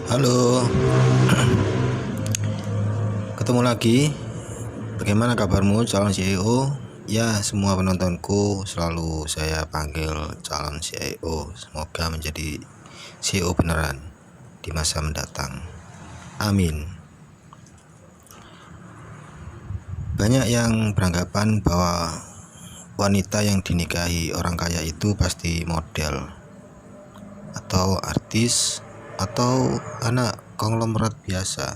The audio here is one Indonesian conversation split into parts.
Halo, ketemu lagi. Bagaimana kabarmu calon CEO? Ya, semua penontonku selalu saya panggil calon CEO. Semoga menjadi CEO beneran di masa mendatang. Amin. Banyak yang beranggapan bahwa wanita yang dinikahi orang kaya itu pasti model atau artis atau anak konglomerat biasa,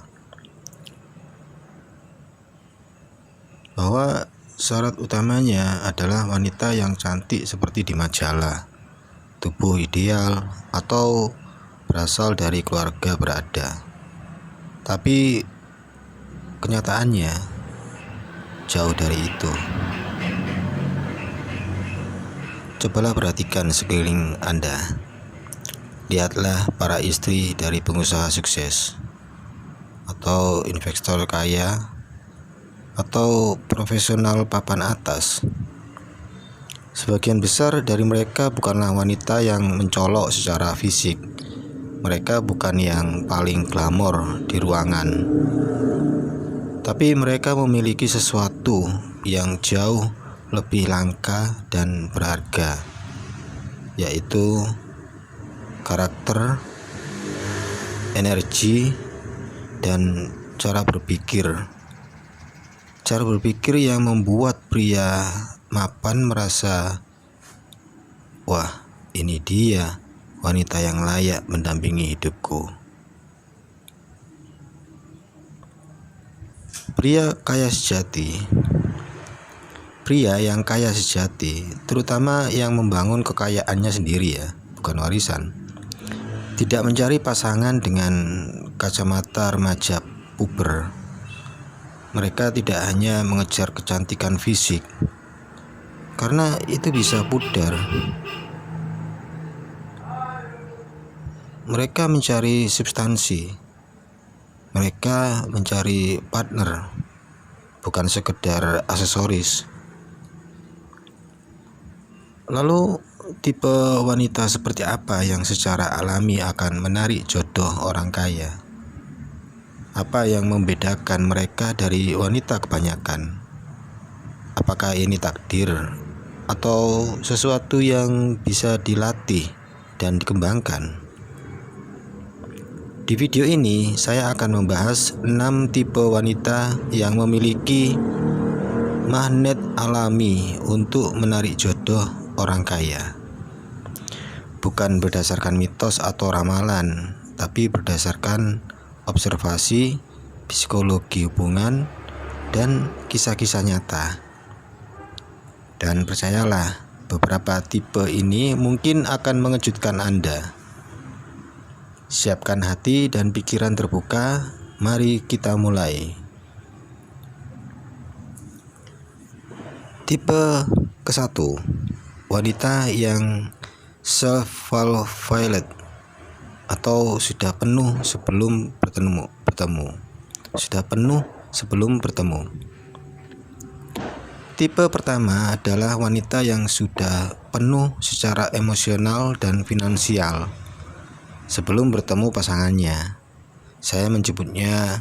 bahwa syarat utamanya adalah wanita yang cantik seperti di majalah, tubuh ideal, atau berasal dari keluarga berada. Tapi kenyataannya jauh dari itu. Cobalah perhatikan sekeliling Anda. Lihatlah para istri dari pengusaha sukses, atau investor kaya, atau profesional papan atas. Sebagian besar dari mereka bukanlah wanita yang mencolok secara fisik. Mereka bukan yang paling glamor di ruangan. Tapi mereka memiliki sesuatu yang jauh lebih langka dan berharga, yaitu karakter, energi, dan cara berpikir. Cara berpikir yang membuat pria mapan merasa, wah, ini dia wanita yang layak mendampingi hidupku. Pria yang kaya sejati, terutama yang membangun kekayaannya sendiri ya, bukan warisan, tidak mencari pasangan dengan kacamata remaja puber. Mereka tidak hanya mengejar kecantikan fisik, karena itu bisa pudar. Mereka mencari substansi. Mereka mencari partner, bukan sekedar aksesoris. Lalu, tipe wanita seperti apa yang secara alami akan menarik jodoh orang kaya? Apa yang membedakan mereka dari wanita kebanyakan? Apakah ini takdir atau sesuatu yang bisa dilatih dan dikembangkan? Di video ini saya akan membahas 6 tipe wanita yang memiliki magnet alami untuk menarik jodoh orang kaya. Bukan berdasarkan mitos atau ramalan, tapi berdasarkan observasi, psikologi hubungan, dan kisah-kisah nyata. Dan percayalah, beberapa tipe ini mungkin akan mengejutkan Anda. Siapkan hati dan pikiran terbuka, mari kita mulai. Tipe ke-1, wanita yang self-fulfilled atau sudah penuh sebelum bertemu. Tipe pertama adalah wanita yang sudah penuh secara emosional dan finansial sebelum bertemu pasangannya. Saya menyebutnya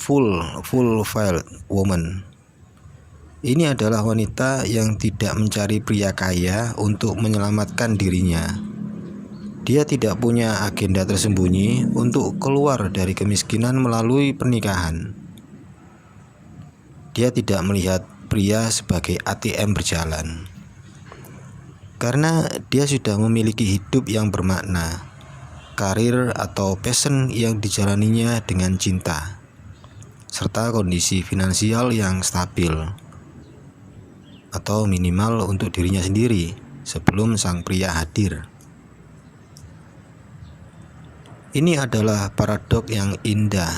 fulfilled woman. Ini adalah wanita yang tidak mencari pria kaya untuk menyelamatkan dirinya. Dia tidak punya agenda tersembunyi untuk keluar dari kemiskinan melalui pernikahan. Dia tidak melihat pria sebagai ATM berjalan, karena dia sudah memiliki hidup yang bermakna, karir atau passion yang dijalaninya dengan cinta, serta kondisi finansial yang stabil, atau minimal untuk dirinya sendiri sebelum sang pria hadir. Ini adalah paradok yang indah.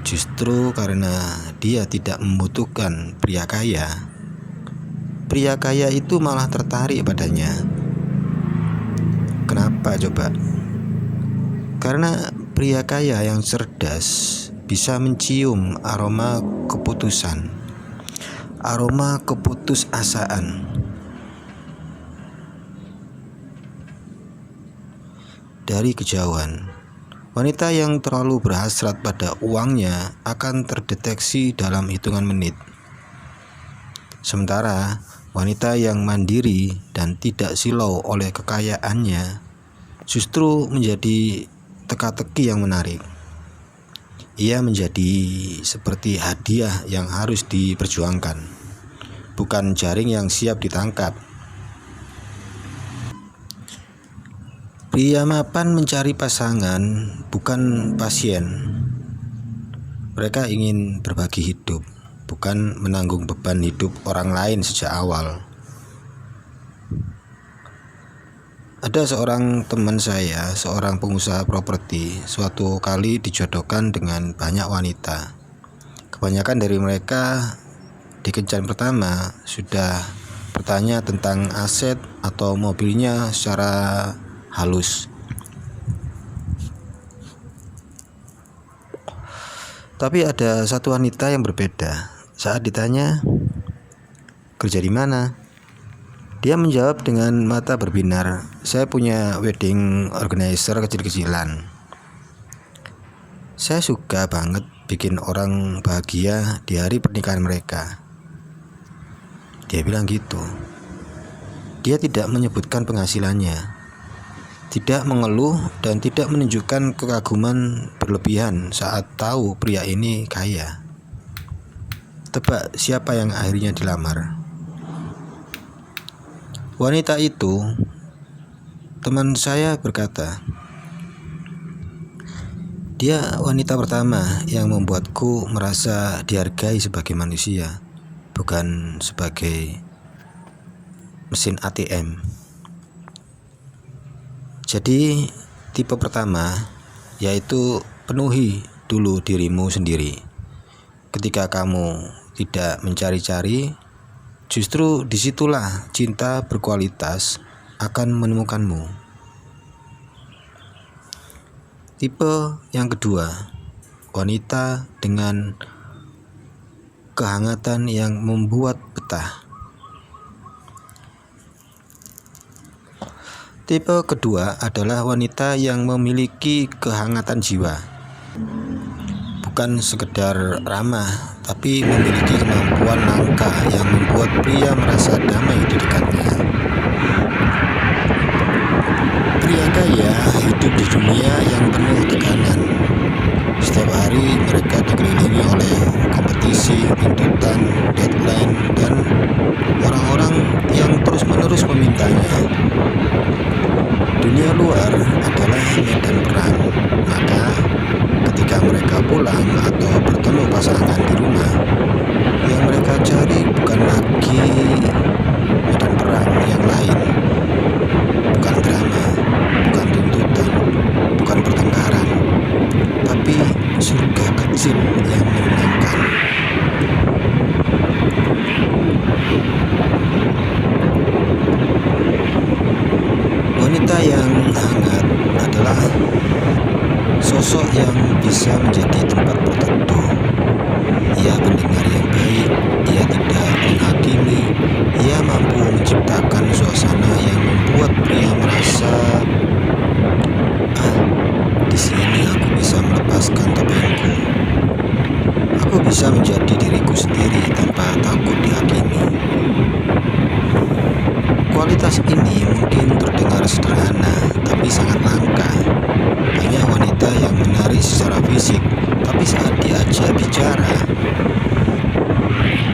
Justru karena dia tidak membutuhkan pria kaya, pria kaya itu malah tertarik padanya. Kenapa coba? Karena pria kaya yang cerdas bisa mencium aroma keputusan, aroma keputusasaan. dari kejauhan. Wanita yang terlalu berhasrat pada uangnya akan terdeteksi dalam hitungan menit. Sementara wanita yang mandiri dan tidak silau oleh kekayaannya justru menjadi teka-teki yang menarik. Ia menjadi seperti hadiah yang harus diperjuangkan, bukan jaring yang siap ditangkap. Pria mapan mencari pasangan, bukan pasien. Mereka ingin berbagi hidup, bukan menanggung beban hidup orang lain sejak awal. Ada seorang teman saya, seorang pengusaha properti, suatu kali dijodohkan dengan banyak wanita. Kebanyakan dari mereka di kencan pertama sudah bertanya tentang aset atau mobilnya secara halus. Tapi ada satu wanita yang berbeda. Saat ditanya, "Kerja di mana?" Dia menjawab dengan mata berbinar, "Saya punya wedding organizer kecil-kecilan." "Saya suka banget bikin orang bahagia di hari pernikahan mereka." Dia bilang gitu. Dia tidak menyebutkan penghasilannya, tidak mengeluh dan tidak menunjukkan kekaguman berlebihan saat tahu pria ini kaya. Tebak siapa yang akhirnya dilamar? Wanita itu, teman saya berkata, "Dia wanita pertama yang membuatku merasa dihargai sebagai manusia, bukan sebagai mesin ATM." Jadi tipe pertama yaitu penuhi dulu dirimu sendiri. Ketika kamu tidak mencari-cari, justru disitulah cinta berkualitas akan menemukanmu. Tipe yang kedua, wanita dengan kehangatan yang membuat betah. Tipe kedua adalah wanita yang memiliki kehangatan jiwa. Bukan sekedar ramah, tapi memiliki kemampuan langka yang membuat pria merasa damai di dekatnya. Pria kaya hidup di dunia yang penuh tekanan. Setiap hari mereka dikelilingi oleh kompetisi, tuntutan, deadline, dan orang-orang yang terus-menerus memintanya. Dunia luar adalah medan perang, maka ketika mereka pulang atau bertemu pasangan di rumah, yang mereka cari bukan lagi medan perang yang lain, bukan drama, bukan tuntutan, bukan pertengkaran, tapi surga kecil yang menenangkan. Wanita yang hangat adalah sosok yang bisa menjadi tempat berteduh. Ia pendengar yang baik, ia tidak menghakimi, ia mampu menciptakan suasana yang membuat pria merasa, di sini aku bisa melepaskan topengku. Aku bisa menjadi diriku sendiri tanpa takut dihakimi. Kualitas ini mungkin terdengar sederhana, tapi sangat langka. Banyak wanita yang menarik secara fisik, tapi saat diajak bicara,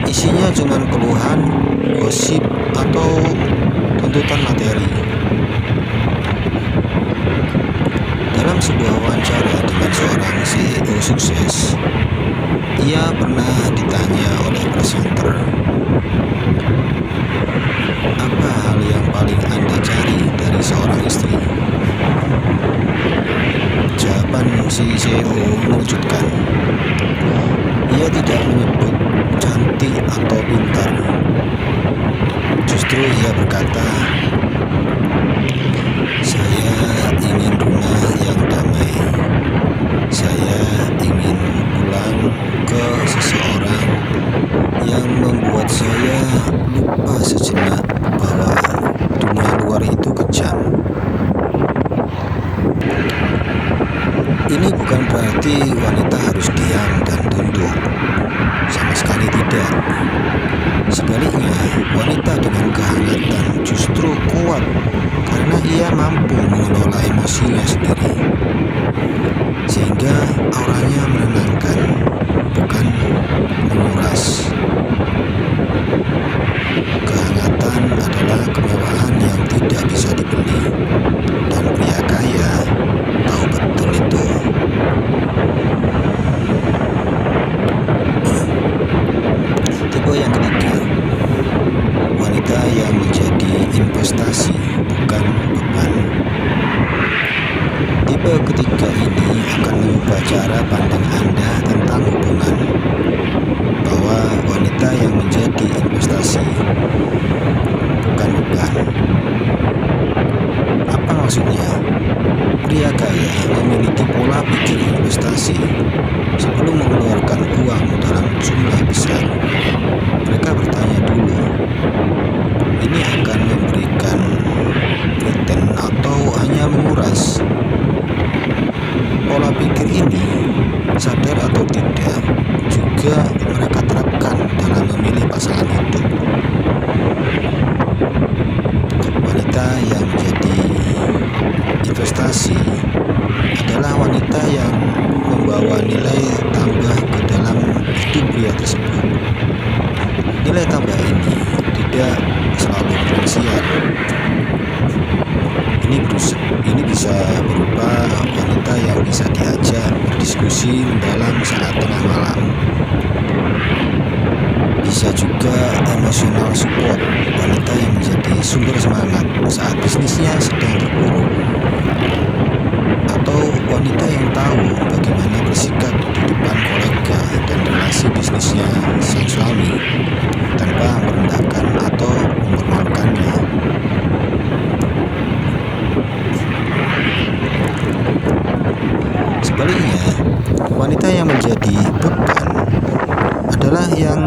isinya cuma keluhan, gosip, atau tuntutan materi. Dalam sebuah wawancara dengan seorang CEO sukses, ia pernah ditanya oleh presenter, "Apa hal yang paling Anda cari dari seorang istri?" Jawaban si CEO mengejutkan. Ia tidak menyebut cantik atau pintar. Justru ia berkata, "Saya ingin rumah yang damai. Saya ingin pulang ke seseorang yang membuat saya lupa sejenak bahwa dunia luar itu kejam." Bukan berarti wanita harus diam dan tunduk, sama sekali tidak. Sebaliknya, wanita dengan kehangatan justru kuat karena ia mampu mengelola emosinya sendiri, sehingga auranya menenangkan, bukan menguras. Kehangatan adalah kemewahan yang tidak bisa dibeli, dan pria kaya tahu betul itu. Tipe yang ketiga, wanita yang menjadi investasi, bukan beban. Tipe ketiga ini akan mengubah cara pandang Anda tentang hubungan, bahwa wanita yang menjadi investasi, bukan beban. Apa maksudnya? Pria kaya memiliki pola pikir investasi. Sebelum mengeluarkan uang dalam jumlah besar, mereka bertanya dulu, ini akan memberikan return atau hanya menguras? Pola pikir ini, sadar atau tidak, juga mereka terapkan dalam memilih pasangan hidup. Wanita yang menjadi investasi adalah wanita yang membawa nilai tambah ke dalam hidup pria tersebut. Nilai tambah ini tidak selalu finansial. Ini bisa berupa wanita yang bisa diajak berdiskusi mendalam saat tengah malam. Bisa juga emotional support, wanita yang menjadi sumber semangat saat bisnisnya sedang terpuruk. Atau wanita yang tahu bagaimana bersikap di depan kolega dan relasi bisnisnya sang suami tanpa merendahkan atau mempermalukannya. Sebaliknya, wanita yang menjadi beban adalah yang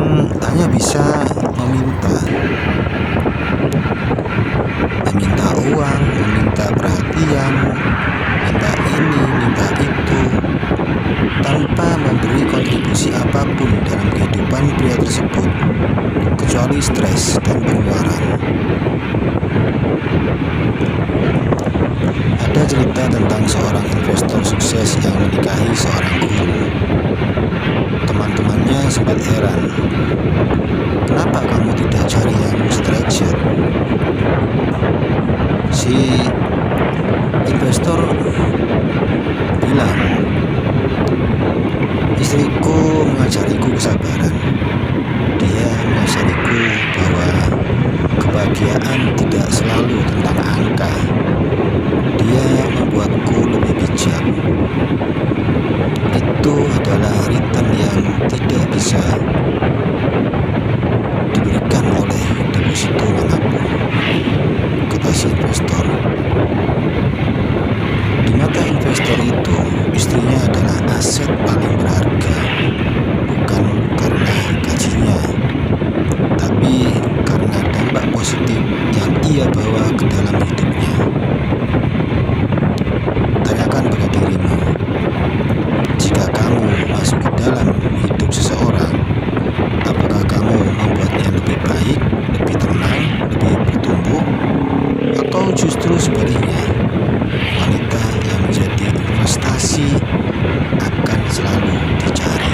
hanya bisa meminta uang, meminta perhatian, minta ini, minta itu, tanpa memberi kontribusi apapun dalam kehidupan pria tersebut, kecuali stres dan pengeluaran. Ada cerita tentang seorang investor sukses yang menikahi seorang guru. Teman-temannya sempat heran, kenapa kamu tidak cari yang sederajat? Si investor bilang, istriku mengajariku kesabaran. Dia mengajariku bahwa kebahagiaan tidak selalu tentang angka. Dia membuatku lebih bijak. Itu adalah return yang tidak bisa diberikan oleh deposito manapun, kata si investor. Di mata investor itu, istrinya adalah aset paling berharga, bukan karena gajinya, tapi karena dampak positif yang ia bawa ke dalam hidupnya. Tanyakan pada dirimu, jika kamu masuk ke dalam hidup seseorang, apakah kamu membuatnya lebih baik, lebih tenang, lebih bertumbuh, atau justru sebaliknya, wanita yang menjadi investasi akan selalu dicari.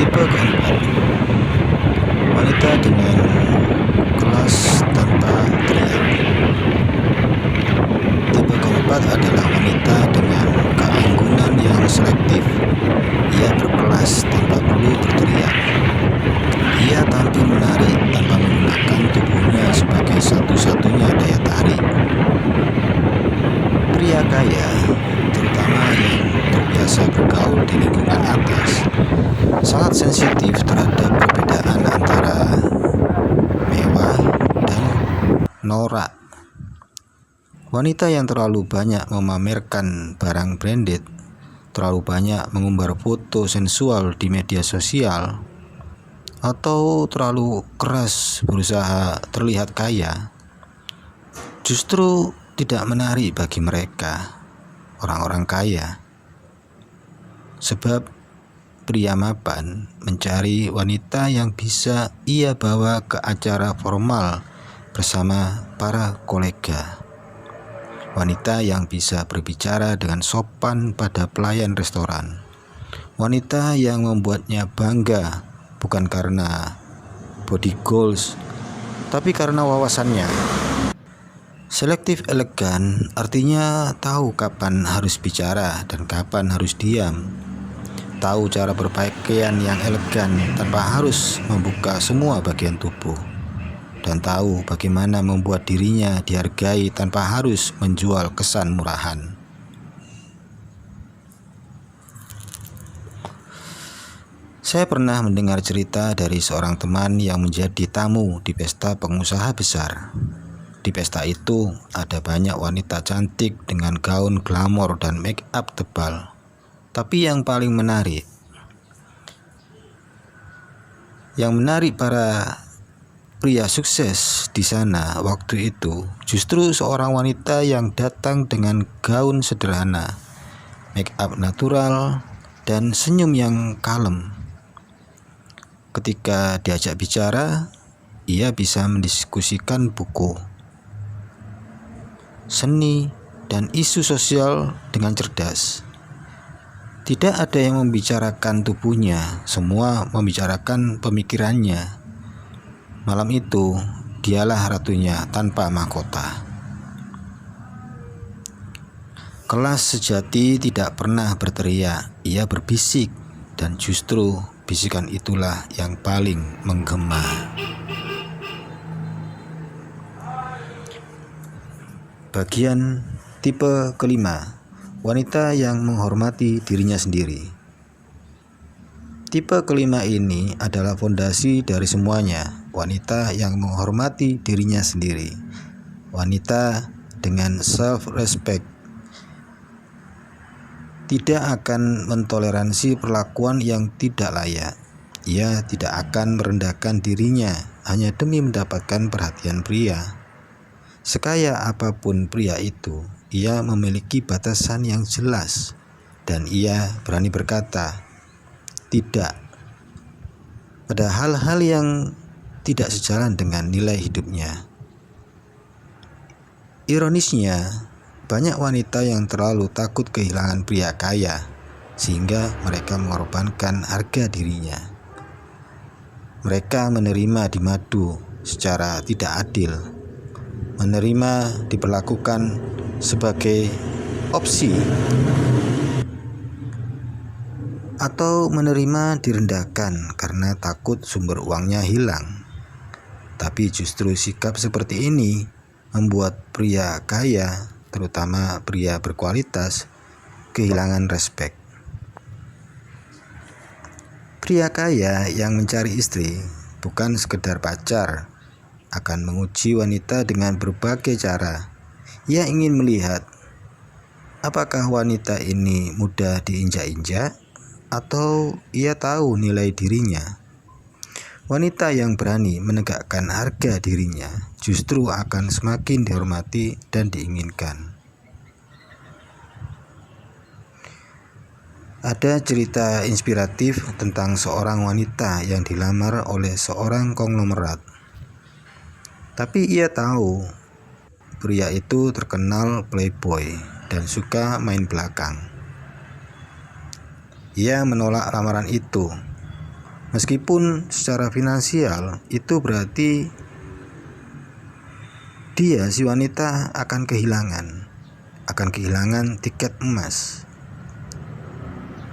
Tipe keempat, wanita dengan kelas tanpa teriak. Tipe keempat adalah wanita dengan keanggunan yang selektif. Ia berkelas tanpa perlu berteriak. Ia tampil menarik tanpa menggunakan tubuhnya sebagai satu-satunya daya tarik. Pria kaya, terutama yang terbiasa bergaul di lingkungan atas, sangat sensitif terhadap perbedaan antara mewah dan norak. Wanita yang terlalu banyak memamerkan barang branded, terlalu banyak mengumbar foto sensual di media sosial, atau terlalu keras berusaha terlihat kaya justru tidak menarik bagi mereka, orang-orang kaya. Sebab pria mapan mencari wanita yang bisa ia bawa ke acara formal bersama para kolega. Wanita yang bisa berbicara dengan sopan pada pelayan restoran. Wanita yang membuatnya bangga bukan karena body goals, tapi karena wawasannya. Selektif elegan artinya tahu kapan harus bicara dan kapan harus diam. Tahu cara berpakaian yang elegan tanpa harus membuka semua bagian tubuh. Dan tahu bagaimana membuat dirinya dihargai tanpa harus menjual kesan murahan. Saya pernah mendengar cerita dari seorang teman yang menjadi tamu di pesta pengusaha besar. Di pesta itu ada banyak wanita cantik dengan gaun glamor dan make up tebal. Tapi yang paling menarik para pria sukses di sana waktu itu justru seorang wanita yang datang dengan gaun sederhana, make up natural, dan senyum yang kalem. Ketika diajak bicara, ia bisa mendiskusikan buku, seni, dan isu sosial dengan cerdas. Tidak ada yang membicarakan tubuhnya, semua membicarakan pemikirannya. Malam itu, dialah ratunya tanpa mahkota. Kelas sejati tidak pernah berteriak, ia berbisik, dan justru bisikan itulah yang paling menggema. Bagian tipe kelima, wanita yang menghormati dirinya sendiri. Tipe kelima ini adalah fondasi dari semuanya, wanita yang menghormati dirinya sendiri. Wanita dengan self-respect tidak akan mentoleransi perlakuan yang tidak layak. Ia tidak akan merendahkan dirinya hanya demi mendapatkan perhatian pria. Sekaya apapun pria itu, ia memiliki batasan yang jelas dan ia berani berkata tidak pada hal-hal yang tidak sejalan dengan nilai hidupnya. Ironisnya, banyak wanita yang terlalu takut kehilangan pria kaya sehingga mereka mengorbankan harga dirinya. Mereka menerima dimadu secara tidak adil, menerima diperlakukan sebagai opsi, atau menerima direndahkan karena takut sumber uangnya hilang. Tapi justru sikap seperti ini membuat pria kaya, terutama pria berkualitas, kehilangan respek. Pria kaya yang mencari istri bukan sekedar pacar, akan menguji wanita dengan berbagai cara. Ia ingin melihat apakah wanita ini mudah diinjak-injak atau ia tahu nilai dirinya. Wanita yang berani menegakkan harga dirinya justru akan semakin dihormati dan diinginkan. Ada cerita inspiratif tentang seorang wanita yang dilamar oleh seorang konglomerat. Tapi ia tahu pria itu terkenal playboy dan suka main belakang. Ia menolak lamaran itu. Meskipun secara finansial itu berarti si wanita akan kehilangan tiket emas.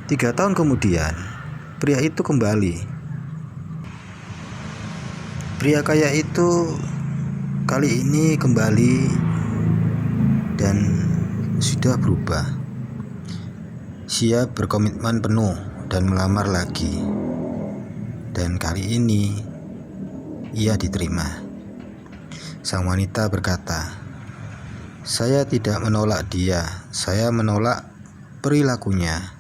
3 tahun kemudian, pria itu kembali. Pria kaya itu kali ini kembali dan sudah berubah. Siap berkomitmen penuh dan melamar lagi. Dan kali ini ia diterima. Sang wanita berkata, "Saya tidak menolak dia, saya menolak perilakunya,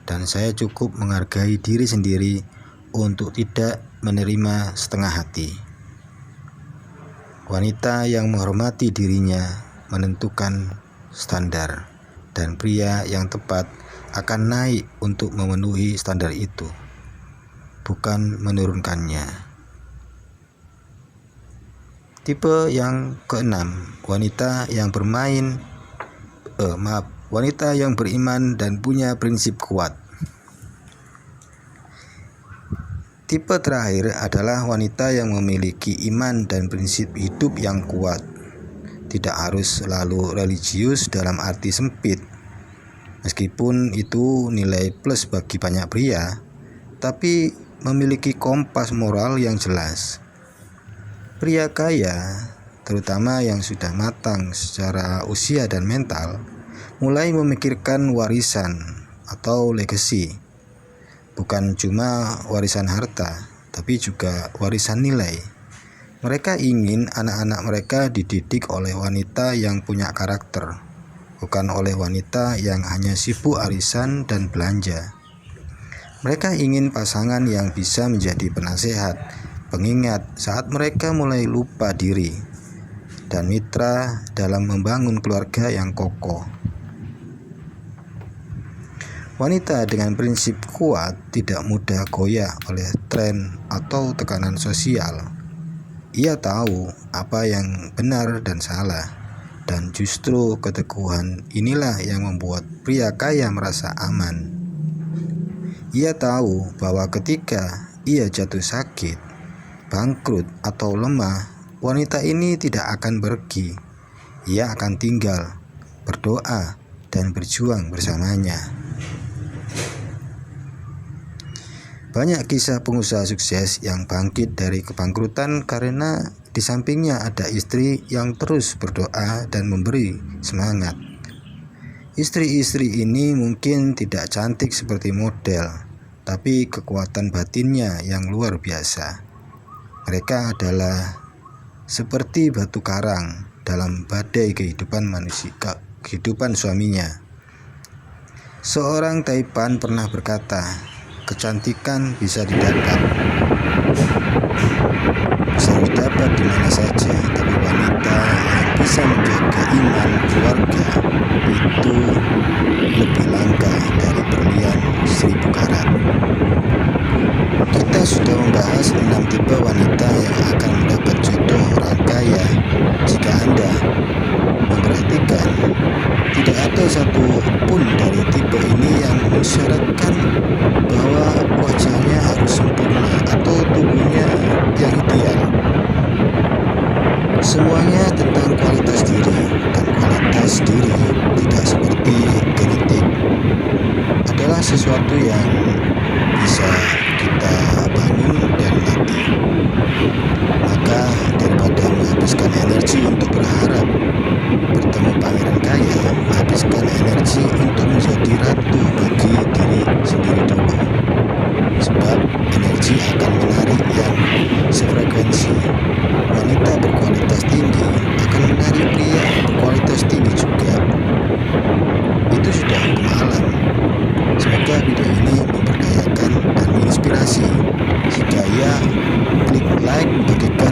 dan saya cukup menghargai diri sendiri untuk tidak menerima setengah hati. Wanita yang menghormati dirinya menentukan standar, dan pria yang tepat akan naik untuk memenuhi standar itu, bukan menurunkannya. Tipe yang keenam, wanita yang beriman dan punya prinsip kuat. Tipe terakhir adalah wanita yang memiliki iman dan prinsip hidup yang kuat. Tidak harus selalu religius dalam arti sempit. Meskipun itu nilai plus bagi banyak pria, tapi memiliki kompas moral yang jelas. Pria kaya, terutama yang sudah matang secara usia dan mental, mulai memikirkan warisan atau legacy. Bukan cuma warisan harta, tapi juga warisan nilai. Mereka ingin anak-anak mereka dididik oleh wanita yang punya karakter, bukan oleh wanita yang hanya sibuk arisan dan belanja. Mereka ingin pasangan yang bisa menjadi penasehat, pengingat saat mereka mulai lupa diri, dan mitra dalam membangun keluarga yang kokoh. Wanita dengan prinsip kuat tidak mudah goyah oleh tren atau tekanan sosial. Ia tahu apa yang benar dan salah, dan justru keteguhan inilah yang membuat pria kaya merasa aman. Ia tahu bahwa ketika ia jatuh sakit, bangkrut atau lemah, wanita ini tidak akan pergi. Ia akan tinggal, berdoa, dan berjuang bersamanya. Banyak kisah pengusaha sukses yang bangkit dari kebangkrutan karena di sampingnya ada istri yang terus berdoa dan memberi semangat. Istri-istri ini mungkin tidak cantik seperti model, tapi kekuatan batinnya yang luar biasa. Mereka adalah seperti batu karang dalam badai kehidupan suaminya. Seorang Taipan pernah berkata, kecantikan bisa didapat di mana saja, tapi wanita yang bisa menjaga iman keluarga itu lebih langka dari berlian 1000 karat. Kita sudah membahas 6 tipe wanita yang akan mendapat jodoh orang kaya. Jika Anda memperhatikan, tidak ada satu pun dari tipe ini yang mensyaratkan bahwa wajahnya harus sempurna atau tubuhnya yang ideal. Semuanya tentang kualitas diri, dan kualitas diri tidak seperti genetik, adalah sesuatu yang bisa kita bangun dan latih. Maka daripada menghabiskan energi untuk berharap bertemu pangeran kaya, habiskan energi untuk menjadi ratu bagi diri sendiri dulu. Sebab energi akan menarik yang sefrekuensi. Wanita berkualitas tinggi akan menarik pria berkualitas tinggi juga. Itu sudah hukum alam. Semoga video ini memberdayakan dan menginspirasi. Jika ya, klik like, bagikan